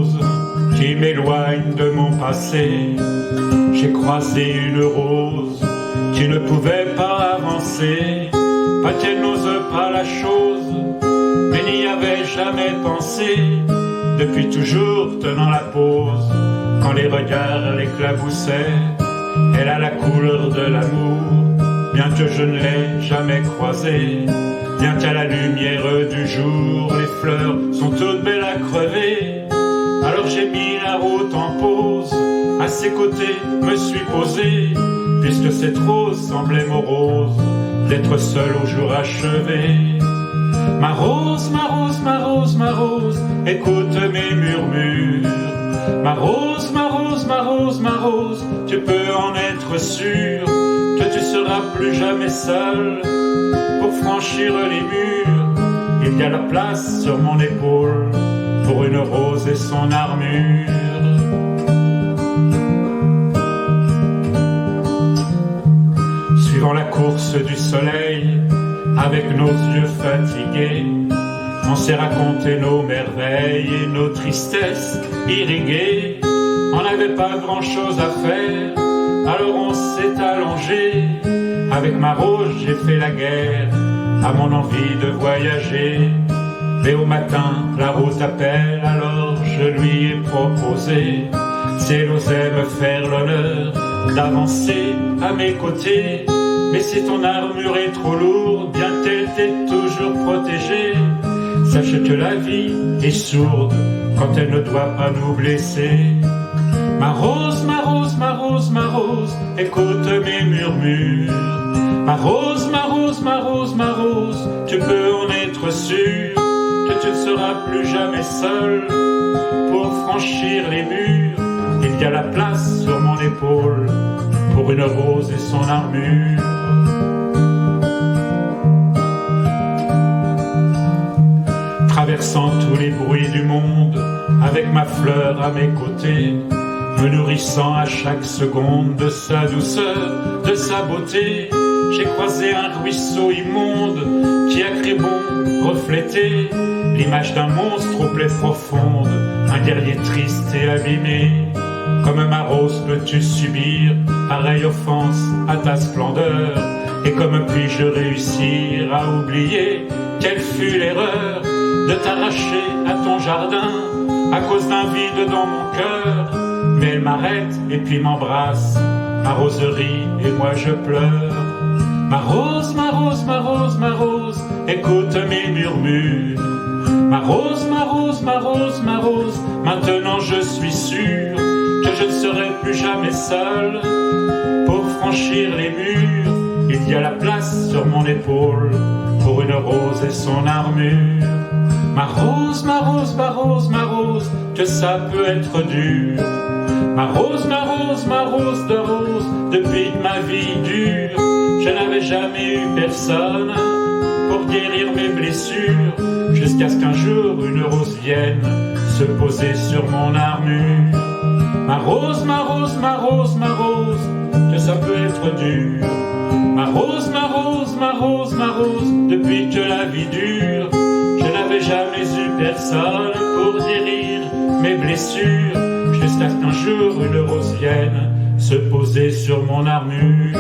chose qui m'éloigne de mon passé. J'ai croisé une rose qui ne pouvait pas avancer, pas qu'elle n'ose pas la chose, mais n'y avait jamais pensé. Depuis toujours tenant la pose, quand les regards l'éclaboussaient, elle a la couleur de l'amour, bien que je ne l'ai jamais croisée. Bien qu'à la lumière du jour, les fleurs sont toutes belles à crever. Alors j'ai mis la route en pause, à ses côtés me suis posé, puisque cette rose semblait morose, d'être seule au jour achevé. Ma rose, ma rose, ma rose, ma rose, écoute mes murmures. Ma rose, ma rose, ma rose, ma rose, tu peux en être sûr que tu seras plus jamais seule pour franchir les murs. Il y a la place sur mon épaule pour une rose et son armure. Suivant la course du soleil, avec nos yeux fatigués, on s'est raconté nos merveilles et nos tristesses irriguées. On n'avait pas grand-chose à faire, alors on s'est allongé. Avec ma rose, j'ai fait la guerre à mon envie de voyager. Mais au matin, la route appelle, alors je lui ai proposé, si elle osait me faire l'honneur d'avancer à mes côtés. Mais si ton armure est trop lourde, bien qu'elle t'ait toujours protégée, sache que la vie est sourde quand elle ne doit pas nous blesser. Ma rose, ma rose, ma rose, ma rose, écoute mes murmures. Ma rose, ma rose, ma rose, ma rose, tu peux en être sûr que tu ne seras plus jamais seul pour franchir les murs. Il y a la place sur mon épaule pour une rose et son armure. Traversant tous les bruits du monde, avec ma fleur à mes côtés, me nourrissant à chaque seconde de sa douceur, de sa beauté, j'ai croisé un ruisseau immonde qui a cru bon refléter l'image d'un monstre aux plaies profondes, un guerrier triste et abîmé. Comme ma rose peux-tu subir pareille offense à ta splendeur? Et comme puis-je réussir à oublier quelle fut l'erreur de t'arracher à ton jardin à cause d'un vide dans mon cœur? Mais elle m'arrête et puis m'embrasse, ma roserie et moi je pleure. Ma rose, ma rose, ma rose, ma rose, écoute mes murmures. Ma rose, ma rose, ma rose, ma rose, maintenant je suis sûr que je ne serai plus jamais seul pour franchir les murs. Il y a la place sur mon épaule pour une rose et son armure. Ma rose, ma rose, ma rose, ma rose, que ça peut être dur. Ma rose, ma rose, ma rose de rose, depuis que ma vie dure, je n'avais jamais eu personne pour guérir mes blessures, jusqu'à ce qu'un jour une rose vienne se poser sur mon armure. Ma rose, ma rose, ma rose, ma rose, que ça peut être dur. Ma rose, ma rose, ma rose, ma rose, depuis que la vie dure, je n'avais jamais eu personne pour guérir mes blessures, jusqu'à ce qu'un jour une rose vienne se poser sur mon armure.